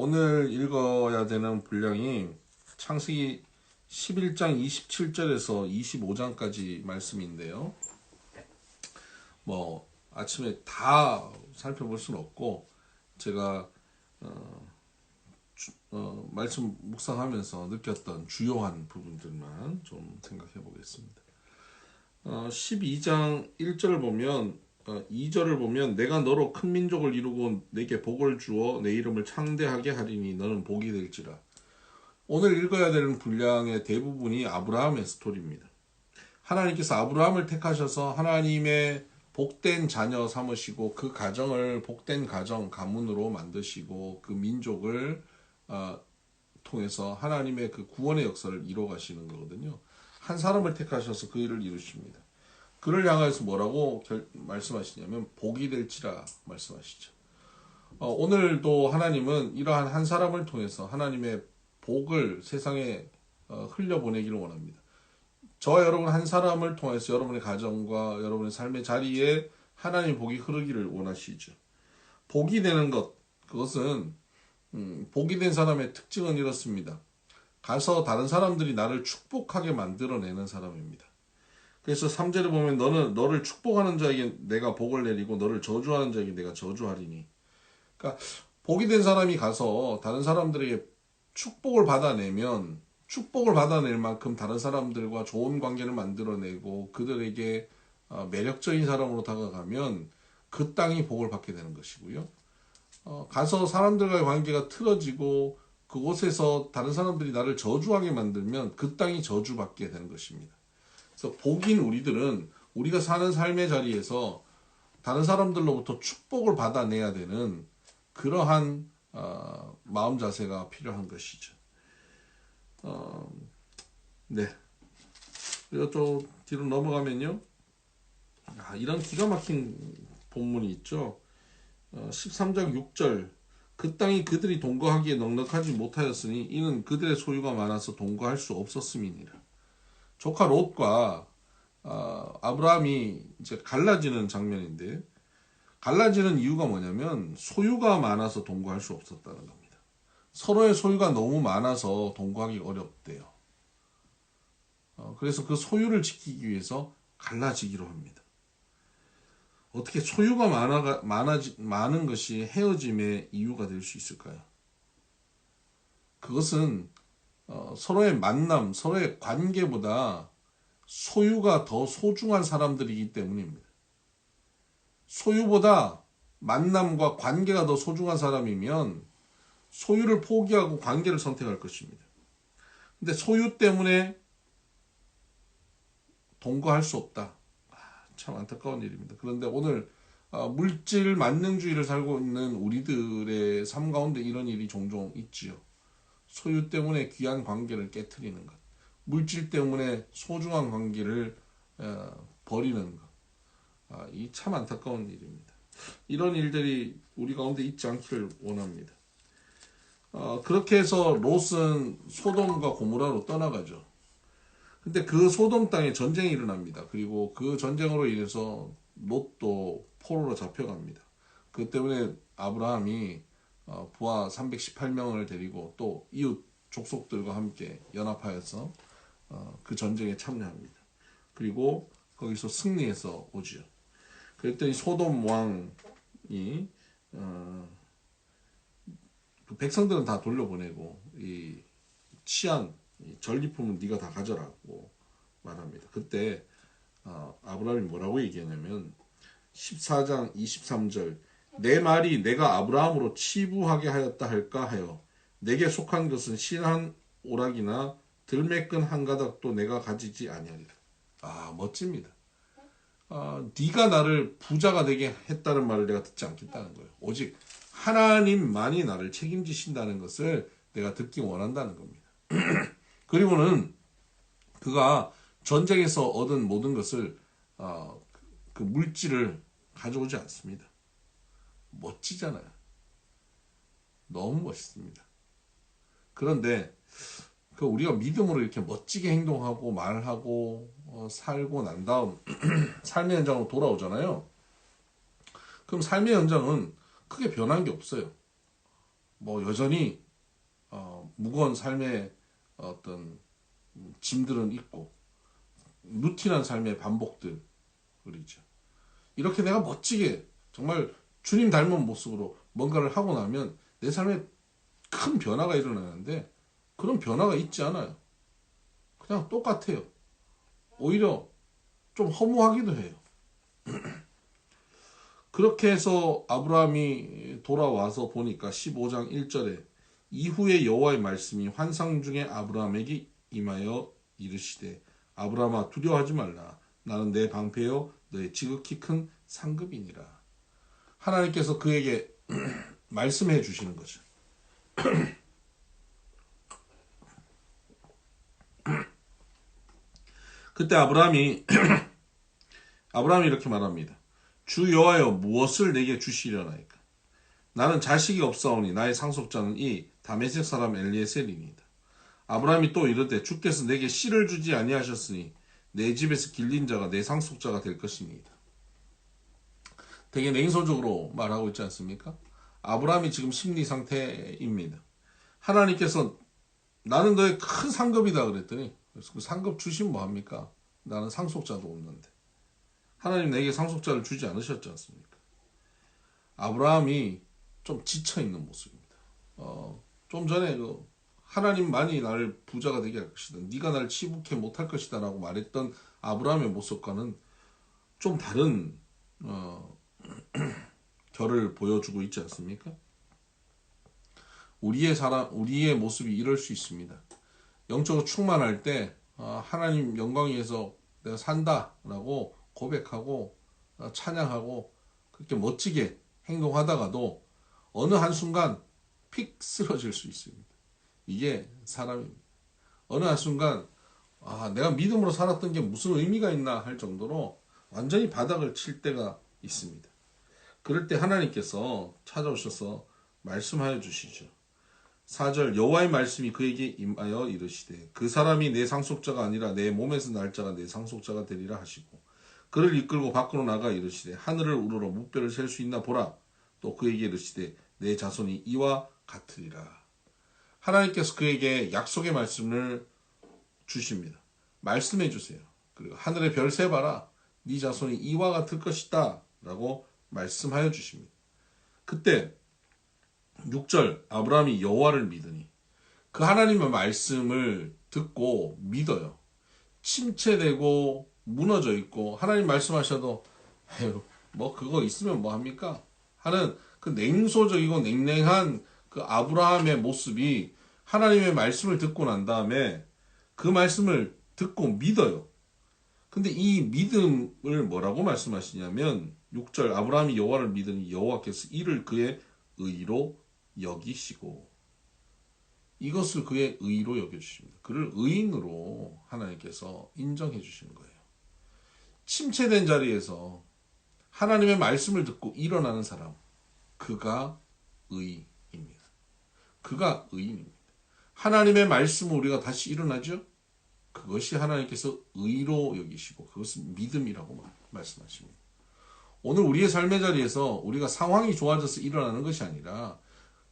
오늘 읽어야 되는 분량이 창세기 11장 27절에서 25장까지 말씀인데요. 아침에 다 살펴볼 수는 없고 제가 말씀 묵상하면서 느꼈던 주요한 부분들만 좀 생각해 보겠습니다. 12장 1절을 보면 2절을 보면 내가 너로 큰 민족을 이루고 내게 복을 주어 내 이름을 창대하게 하리니 너는 복이 될지라. 오늘 읽어야 되는 분량의 대부분이 아브라함의 스토리입니다. 하나님께서 아브라함을 택하셔서 하나님의 복된 자녀 삼으시고 그 가정을 복된 가문으로 만드시고 그 민족을 통해서 하나님의 그 구원의 역사를 이뤄 가시는 거거든요. 한 사람을 택하셔서 그 일을 이루십니다. 그를 향해서 뭐라고 말씀하시냐면 복이 될지라 말씀하시죠. 오늘도 하나님은 이러한 한 사람을 통해서 하나님의 복을 세상에 흘려보내기를 원합니다. 저와 여러분 한 사람을 통해서 여러분의 가정과 여러분의 삶의 자리에 하나님의 복이 흐르기를 원하시죠. 복이 되는 것, 그것은 복이 된 사람의 특징은 이렇습니다. 가서 다른 사람들이 나를 축복하게 만들어내는 사람입니다. 그래서 3절에 보면 너를 축복하는 자에게 내가 복을 내리고 너를 저주하는 자에게 내가 저주하리니. 그러니까 복이 된 사람이 가서 다른 사람들에게 축복을 받아내면 축복을 받아낼 만큼 다른 사람들과 좋은 관계를 만들어내고 그들에게 매력적인 사람으로 다가가면 그 땅이 복을 받게 되는 것이고요. 가서 사람들과의 관계가 틀어지고 그곳에서 다른 사람들이 나를 저주하게 만들면 그 땅이 저주받게 되는 것입니다. 그래서 복인 우리들은 우리가 사는 삶의 자리에서 다른 사람들로부터 축복을 받아내야 되는 그러한 마음 자세가 필요한 것이죠. 네. 그리고 또 뒤로 넘어가면요. 이런 기가 막힌 본문이 있죠. 13장 6절 그 땅이 그들이 동거하기에 넉넉하지 못하였으니 이는 그들의 소유가 많아서 동거할 수 없었음이니라. 조카 롯과 아브라함이 이제 갈라지는 장면인데 갈라지는 이유가 뭐냐면 소유가 많아서 동거할 수 없었다는 겁니다. 서로의 소유가 너무 많아서 동거하기 어렵대요. 그래서 그 소유를 지키기 위해서 갈라지기로 합니다. 어떻게 소유가 많은 것이 헤어짐의 이유가 될 수 있을까요? 그것은 서로의 만남, 서로의 관계보다 소유가 더 소중한 사람들이기 때문입니다. 소유보다 만남과 관계가 더 소중한 사람이면 소유를 포기하고 관계를 선택할 것입니다. 근데 소유 때문에 동거할 수 없다. 참 안타까운 일입니다. 그런데 오늘 물질 만능주의를 살고 있는 우리들의 삶 가운데 이런 일이 종종 있지요. 소유 때문에 귀한 관계를 깨트리는 것, 물질 때문에 소중한 관계를 버리는 것, 이 참 안타까운 일입니다. 이런 일들이 우리 가운데 있지 않기를 원합니다. 그렇게 해서 롯은 소돔과 고모라로 떠나가죠. 근데 그 소돔 땅에 전쟁이 일어납니다. 그리고 그 전쟁으로 인해서 롯도 포로로 잡혀갑니다. 그 때문에 아브라함이 부하 318명을 데리고 또 이웃 족속들과 함께 연합하여서 그 전쟁에 참여합니다. 그리고 거기서 승리해서 오지요. 그랬더니 소돔 왕이 그 백성들은 다 돌려보내고 이 치안, 이 전리품은 네가 다 가져라고 말합니다. 그때 아브라함이 뭐라고 얘기하냐면 14장 23절 내 말이 내가 아브라함으로 치부하게 하였다 할까 하여 내게 속한 것은 실한 오락이나 들매끈 한 가닥도 내가 가지지 아니하리라. 멋집니다. 네가 나를 부자가 되게 했다는 말을 내가 듣지 않겠다는 거예요. 오직 하나님만이 나를 책임지신다는 것을 내가 듣기 원한다는 겁니다. 그리고는 그가 전쟁에서 얻은 모든 것을 그 물질을 가져오지 않습니다. 멋지잖아요. 너무 멋있습니다. 그런데 그 우리가 믿음으로 이렇게 멋지게 행동하고 말하고 살고 난 다음 삶의 현장으로 돌아오잖아요. 그럼 삶의 현장은 크게 변한 게 없어요. 뭐 여전히 무거운 삶의 어떤 짐들은 있고 루틴한 삶의 반복들이죠. 이렇게 내가 멋지게 정말 주님 닮은 모습으로 뭔가를 하고 나면 내 삶에 큰 변화가 일어나는데 그런 변화가 있지 않아요. 그냥 똑같아요. 오히려 좀 허무하기도 해요. 그렇게 해서 아브라함이 돌아와서 보니까 15장 1절에 이후에 여호와의 말씀이 환상 중에 아브라함에게 임하여 이르시되 아브라함아 두려워하지 말라. 나는 내 방패요 너의 지극히 큰 상급이니라. 하나님께서 그에게 말씀해 주시는 거죠. 그때 아브라함이 이렇게 말합니다. 주 여호와여 무엇을 내게 주시려나이까? 나는 자식이 없사오니 나의 상속자는 이 다메섹 사람 엘리에셀이니이다. 아브라함이 또 이르되 주께서 내게 씨를 주지 아니하셨으니 내 집에서 길린 자가 내 상속자가 될 것이니이다. 되게 냉소적으로 말하고 있지 않습니까? 아브라함이 지금 심리 상태입니다. 하나님께서 나는 너의 큰 상급이다 그랬더니 그래서 그 상급 주시면 뭐합니까? 나는 상속자도 없는데 하나님 내게 상속자를 주지 않으셨지 않습니까? 아브라함이 좀 지쳐있는 모습입니다. 좀 전에 하나님만이 나를 부자가 되게 할 것이다. 네가 나를 치부케 못할 것이다 라고 말했던 아브라함의 모습과는 좀 다른 결을 보여주고 있지 않습니까? 우리의 모습이 이럴 수 있습니다. 영적으로 충만할 때 하나님 영광 위에서 내가 산다라고 고백하고 찬양하고 그렇게 멋지게 행동하다가도 어느 한순간 픽 쓰러질 수 있습니다. 이게 사람입니다. 어느 한순간 내가 믿음으로 살았던 게 무슨 의미가 있나 할 정도로 완전히 바닥을 칠 때가 있습니다. 그럴 때 하나님께서 찾아오셔서 말씀하여 주시죠. 4절 여호와의 말씀이 그에게 임하여 이르시되 그 사람이 내 상속자가 아니라 내 몸에서 날 자가 내 상속자가 되리라 하시고 그를 이끌고 밖으로 나가 이르시되 하늘을 우러러 무뼈를 셀 수 있나 보라. 또 그에게 이르시되 내 자손이 이와 같으리라. 하나님께서 그에게 약속의 말씀을 주십니다. 말씀해 주세요. 그리고 하늘의 별 세봐라. 네 자손이 이와 같을 것이다 라고 말씀하여 주십니다. 그때 6절 아브라함이 여호와를 믿으니 그 하나님의 말씀을 듣고 믿어요. 침체되고 무너져 있고 하나님 말씀하셔도 뭐 그거 있으면 뭐 합니까? 하는 그 냉소적이고 냉랭한 그 아브라함의 모습이 하나님의 말씀을 듣고 난 다음에 그 말씀을 듣고 믿어요. 근데 이 믿음을 뭐라고 말씀하시냐면 6절 아브라함이 여호와를 믿으니 여호와께서 이를 그의 의로 여기시고 이것을 그의 의로 여겨주십니다. 그를 의인으로 하나님께서 인정해 주시는 거예요. 침체된 자리에서 하나님의 말씀을 듣고 일어나는 사람, 그가 의입니다. 그가 의인입니다. 하나님의 말씀을 우리가 다시 일어나죠? 그것이 하나님께서 의로 여기시고 그것은 믿음이라고 말씀하십니다. 오늘 우리의 삶의 자리에서 우리가 상황이 좋아져서 일어나는 것이 아니라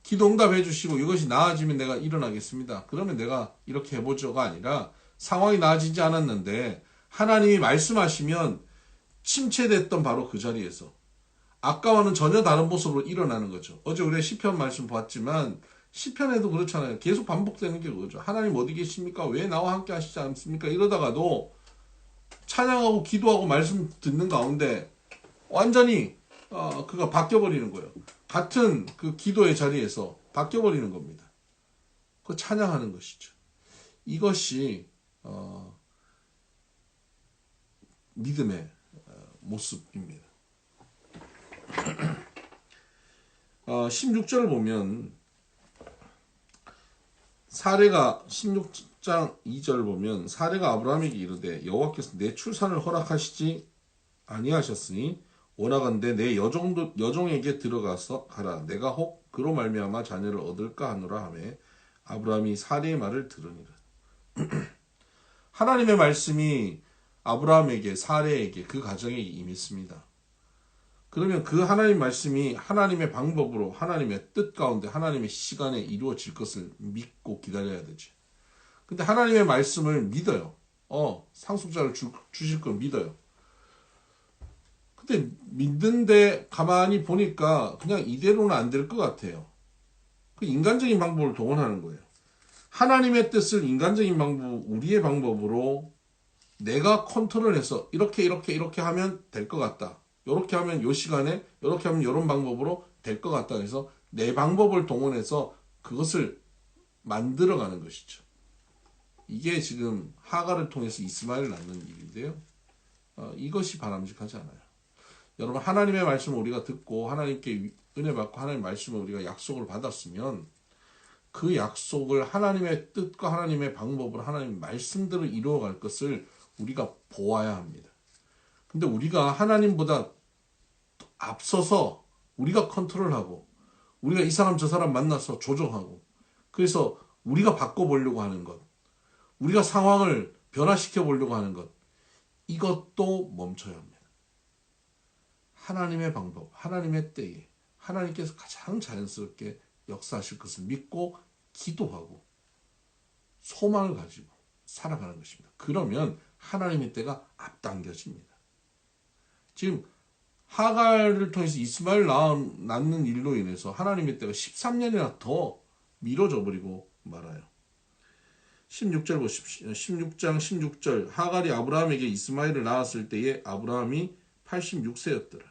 기도 응답해 주시고 이것이 나아지면 내가 일어나겠습니다. 그러면 내가 이렇게 해보죠가 아니라 상황이 나아지지 않았는데 하나님이 말씀하시면 침체됐던 바로 그 자리에서 아까와는 전혀 다른 모습으로 일어나는 거죠. 어제 우리가 시편 말씀 봤지만 시편에도 그렇잖아요. 계속 반복되는 게 그거죠. 하나님 어디 계십니까? 왜 나와 함께 하시지 않습니까? 이러다가도 찬양하고 기도하고 말씀 듣는 가운데 완전히 그가 바뀌어버리는 거예요. 같은 그 기도의 자리에서 바뀌어버리는 겁니다. 그 찬양하는 것이죠. 이것이 믿음의 모습입니다. 16절을 보면 사레가 16장 2절 보면 사레가 아브라함에게 이르되 여호와께서 내 출산을 허락하시지 아니하셨으니 원하건대 내 여종에게 들어가서 가라. 내가 혹 그로 말미암아 자녀를 얻을까 하노라 하매 아브라함이 사레의 말을 들으니라. 하나님의 말씀이 아브라함에게 사레에게 그 가정에게 임했습니다. 그러면 그 하나님 말씀이 하나님의 방법으로 하나님의 뜻 가운데 하나님의 시간에 이루어질 것을 믿고 기다려야 되지. 근데 하나님의 말씀을 믿어요. 상속자를 주실 걸 믿어요. 근데 믿는데 가만히 보니까 그냥 이대로는 안 될 것 같아요. 그 인간적인 방법을 동원하는 거예요. 하나님의 뜻을 인간적인 방법, 우리의 방법으로 내가 컨트롤해서 이렇게 하면 될 것 같다. 이렇게 하면 요 시간에 이렇게 하면 이런 방법으로 될 것 같다. 그래서 내 방법을 동원해서 그것을 만들어가는 것이죠. 이게 지금 하갈을 통해서 이스마엘을 낳는 일인데요. 이것이 바람직하지 않아요. 여러분 하나님의 말씀을 우리가 듣고 하나님께 은혜 받고 하나님의 말씀을 우리가 약속을 받았으면 그 약속을 하나님의 뜻과 하나님의 방법으로 하나님의 말씀대로 이루어갈 것을 우리가 보아야 합니다. 근데 우리가 하나님보다 앞서서 우리가 컨트롤하고 우리가 이 사람 저 사람 만나서 조정하고 그래서 우리가 바꿔보려고 하는 것, 우리가 상황을 변화시켜 보려고 하는 것, 이것도 멈춰야 합니다. 하나님의 방법, 하나님의 때에 하나님께서 가장 자연스럽게 역사하실 것을 믿고 기도하고 소망을 가지고 살아가는 것입니다. 그러면 하나님의 때가 앞당겨집니다. 지금 하갈을 통해서 이스마엘 낳는 일로 인해서 하나님의 때가 13년이나 더 미뤄져 버리고 말아요. 16절 보십시오. 16장 16절 하갈이 아브라함에게 이스마엘을 낳았을 때에 아브라함이 86세였더라.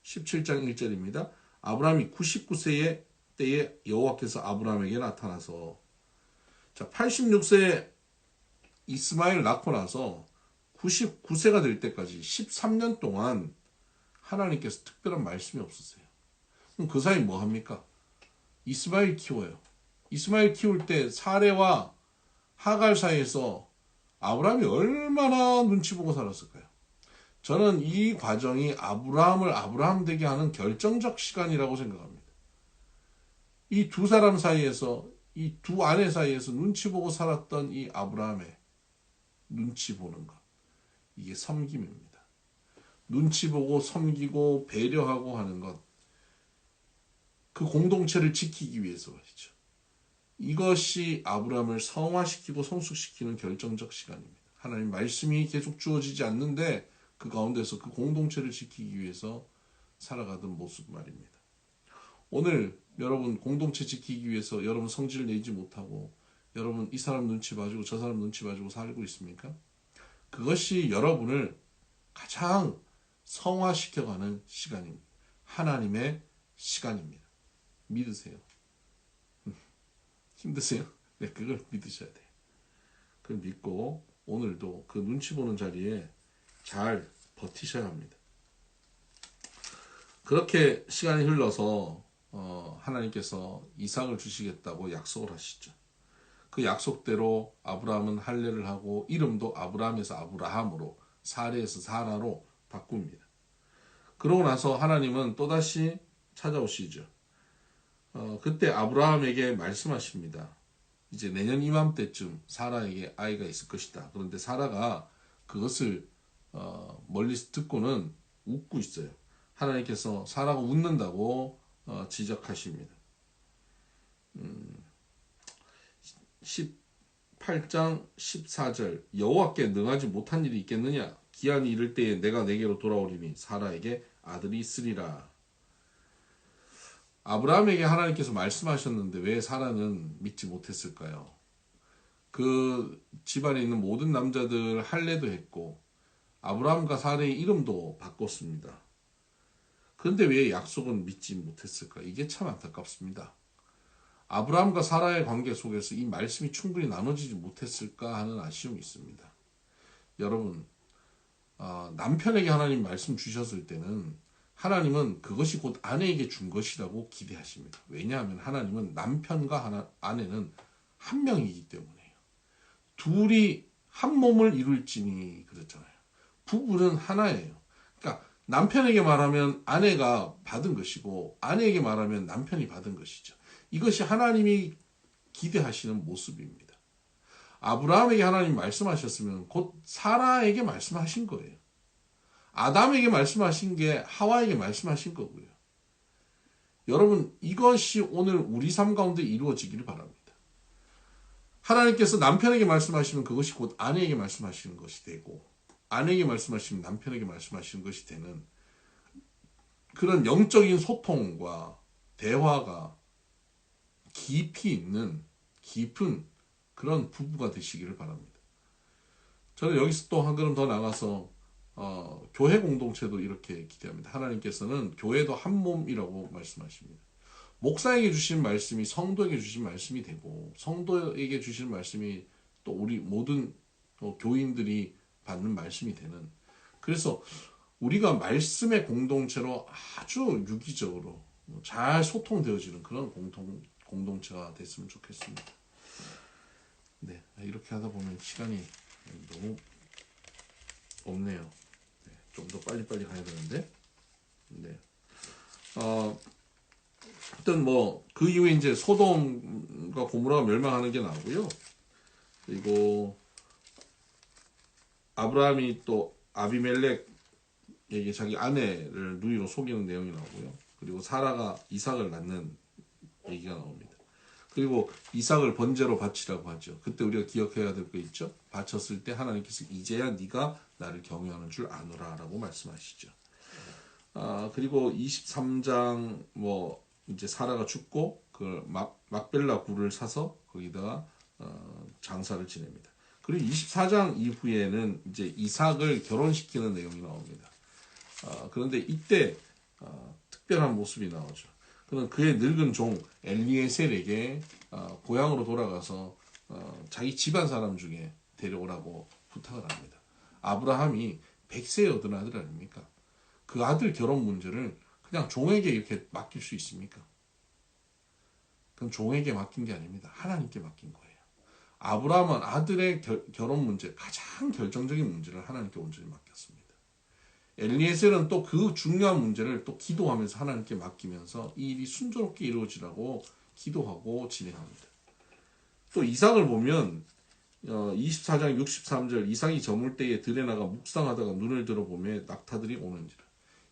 17장 1절입니다. 아브라함이 99세의 때에 여호와께서 아브라함에게 나타나서 86세에 이스마엘 낳고 나서 99세가 될 때까지 13년 동안 하나님께서 특별한 말씀이 없었어요. 그럼 그 사이 뭐 합니까? 이스마엘 키워요. 이스마엘 키울 때 사레와 하갈 사이에서 아브라함이 얼마나 눈치 보고 살았을까요? 저는 이 과정이 아브라함을 아브라함 되게 하는 결정적 시간이라고 생각합니다. 이 두 사람 사이에서, 이 두 아내 사이에서 눈치 보고 살았던 이 아브라함의 눈치 보는 것. 이게 섬김입니다. 눈치 보고 섬기고 배려하고 하는 것. 그 공동체를 지키기 위해서 말이죠. 이것이 아브라함을 성화시키고 성숙시키는 결정적 시간입니다. 하나님 말씀이 계속 주어지지 않는데 그 가운데서 그 공동체를 지키기 위해서 살아가던 모습 말입니다. 오늘 여러분 공동체 지키기 위해서 여러분 성질 내지 못하고 여러분 이 사람 눈치 봐주고 저 사람 눈치 봐주고 살고 있습니까? 그것이 여러분을 가장 성화시켜가는 시간입니다. 하나님의 시간입니다. 믿으세요. 힘드세요? 네, 그걸 믿으셔야 돼요. 그걸 믿고 오늘도 그 눈치 보는 자리에 잘 버티셔야 합니다. 그렇게 시간이 흘러서 하나님께서 이삭을 주시겠다고 약속을 하시죠. 그 약속대로 아브라함은 할례를 하고 이름도 아브라함에서 아브라함으로 사레에서 사라로 바꿉니다. 그러고 나서 하나님은 또다시 찾아오시죠. 그때 아브라함에게 말씀하십니다. 이제 내년 이맘때쯤 사라에게 아이가 있을 것이다. 그런데 사라가 그것을 멀리서 듣고는 웃고 있어요. 하나님께서 사라가 웃는다고 지적하십니다. 18장 14절 여호와께 능하지 못한 일이 있겠느냐? 기한이 이를 때에 내가 내게로 돌아오리니 사라에게 아들이 있으리라. 아브라함에게 하나님께서 말씀하셨는데 왜 사라는 믿지 못했을까요? 그 집안에 있는 모든 남자들 할례도 했고 아브라함과 사라의 이름도 바꿨습니다. 그런데 왜 약속은 믿지 못했을까? 이게 참 안타깝습니다. 아브라함과 사라의 관계 속에서 이 말씀이 충분히 나눠지지 못했을까 하는 아쉬움이 있습니다. 여러분, 남편에게 하나님 말씀 주셨을 때는 하나님은 그것이 곧 아내에게 준 것이라고 기대하십니다. 왜냐하면 하나님은 남편과 아내는 한 명이기 때문에요. 둘이 한 몸을 이룰지니 그랬잖아요. 부부는 하나예요. 그러니까 남편에게 말하면 아내가 받은 것이고 아내에게 말하면 남편이 받은 것이죠. 이것이 하나님이 기대하시는 모습입니다. 아브라함에게 하나님 말씀하셨으면 곧 사라에게 말씀하신 거예요. 아담에게 말씀하신 게 하와에게 말씀하신 거고요. 여러분, 이것이 오늘 우리 삶 가운데 이루어지기를 바랍니다. 하나님께서 남편에게 말씀하시면 그것이 곧 아내에게 말씀하시는 것이 되고, 아내에게 말씀하시면 남편에게 말씀하시는 것이 되는 그런 영적인 소통과 대화가 깊이 있는 깊은 그런 부부가 되시기를 바랍니다. 저는 여기서 또 한 걸음 더 나가서 교회 공동체도 이렇게 기대합니다. 하나님께서는 교회도 한 몸이라고 말씀하십니다. 목사에게 주신 말씀이 성도에게 주신 말씀이 되고, 성도에게 주신 말씀이 또 우리 모든 교인들이 받는 말씀이 되는, 그래서 우리가 말씀의 공동체로 아주 유기적으로 잘 소통되어지는 그런 공동체가 됐으면 좋겠습니다. 네, 이렇게 하다 보면 시간이 너무 없네요. 네, 좀 더 빨리빨리 가야 되는데. 네. 하여튼 그 이후에 이제 소돔과 고모라가 멸망하는 게 나오고요. 그리고 아브라함이 또 아비멜렉에게 자기 아내를 누이로 속이는 내용이 나오고요. 그리고 사라가 이삭을 낳는 얘기가 나옵니다. 그리고 이삭을 번제로 바치라고 하죠. 그때 우리가 기억해야 될 거 있죠. 바쳤을 때 하나님께서 이제야 네가 나를 경외하는 줄 아노라 라고 말씀하시죠. 그리고 23장 이제 사라가 죽고 그 막벨라 굴을 사서 거기다가 장사를 지냅니다. 그리고 24장 이후에는 이제 이삭을 결혼시키는 내용이 나옵니다. 그런데 이때 특별한 모습이 나오죠. 그는 그의 늙은 종 엘리에셀에게 고향으로 돌아가서 자기 집안 사람 중에 데려오라고 부탁을 합니다. 아브라함이 100세에 얻은 아들 아닙니까? 그 아들 결혼 문제를 그냥 종에게 이렇게 맡길 수 있습니까? 그건 종에게 맡긴 게 아닙니다. 하나님께 맡긴 거예요. 아브라함은 아들의 결혼 문제, 가장 결정적인 문제를 하나님께 온전히 맡겼습니다. 엘리에셀은 또 그 중요한 문제를 또 기도하면서 하나님께 맡기면서 이 일이 순조롭게 이루어지라고 기도하고 진행합니다. 또 이삭을 보면 24장 63절 이삭이 저물 때에 들에 나가 묵상하다가 눈을 들어보며 낙타들이 오는지라.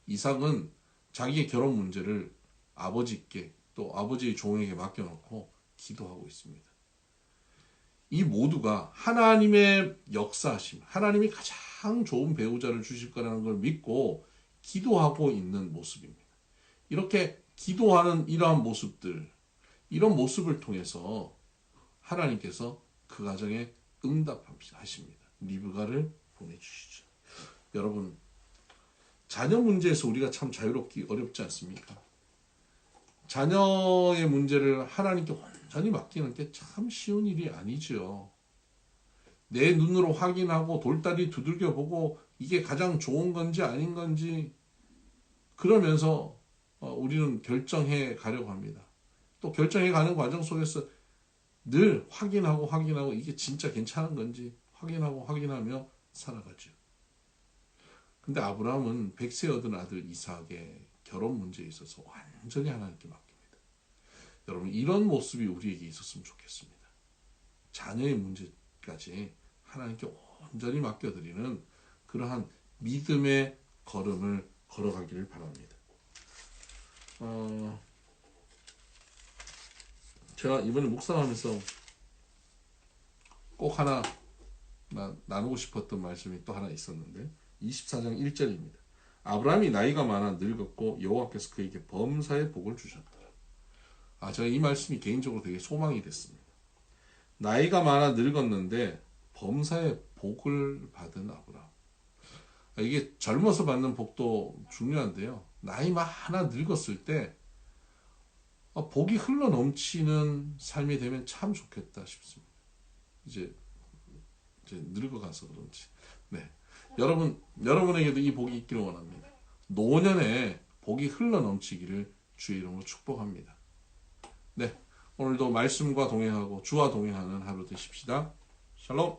이삭은 자기의 결혼 문제를 아버지께 또 아버지의 종에게 맡겨놓고 기도하고 있습니다. 이 모두가 하나님의 역사하심, 하나님이 가장 좋은 배우자를 주실 거라는 걸 믿고 기도하고 있는 모습입니다. 이렇게 기도하는 이러한 모습들, 이런 모습을 통해서 하나님께서 그 가정에 응답하십니다. 리브가를 보내주시죠. 여러분, 자녀 문제에서 우리가 참 자유롭기 어렵지 않습니까? 자녀의 문제를 하나님께 완전히 맡기는 게 참 쉬운 일이 아니죠. 내 눈으로 확인하고 돌다리 두들겨 보고 이게 가장 좋은 건지 아닌 건지 그러면서 우리는 결정해 가려고 합니다. 또 결정해 가는 과정 속에서 늘 확인하고 이게 진짜 괜찮은 건지 확인하며 살아가죠. 근데 아브라함은 100세 얻은 아들 이삭의 결혼 문제에 있어서 완전히 하나님께 맡깁니다. 여러분, 이런 모습이 우리에게 있었으면 좋겠습니다. 자녀의 문제까지 하나님께 온전히 맡겨드리는 그러한 믿음의 걸음을 걸어가기를 바랍니다. 제가 이번에 묵상하면서 꼭 하나 나누고 싶었던 말씀이 또 하나 있었는데 24장 1절입니다. 아브라함이 나이가 많아 늙었고 여호와께서 그에게 범사의 복을 주셨더라. 제가 이 말씀이 개인적으로 되게 소망이 됐습니다. 나이가 많아 늙었는데 범사의 복을 받은 아브라함. 이게 젊어서 받는 복도 중요한데요. 나이 많아 늙었을 때 복이 흘러 넘치는 삶이 되면 참 좋겠다 싶습니다. 이제 늙어가서 그런지. 네. 여러분에게도 이 복이 있기를 원합니다. 노년에 복이 흘러 넘치기를 주의 이름으로 축복합니다. 네. 오늘도 말씀과 동행하고 주와 동행하는 하루 되십시다. 샬롬.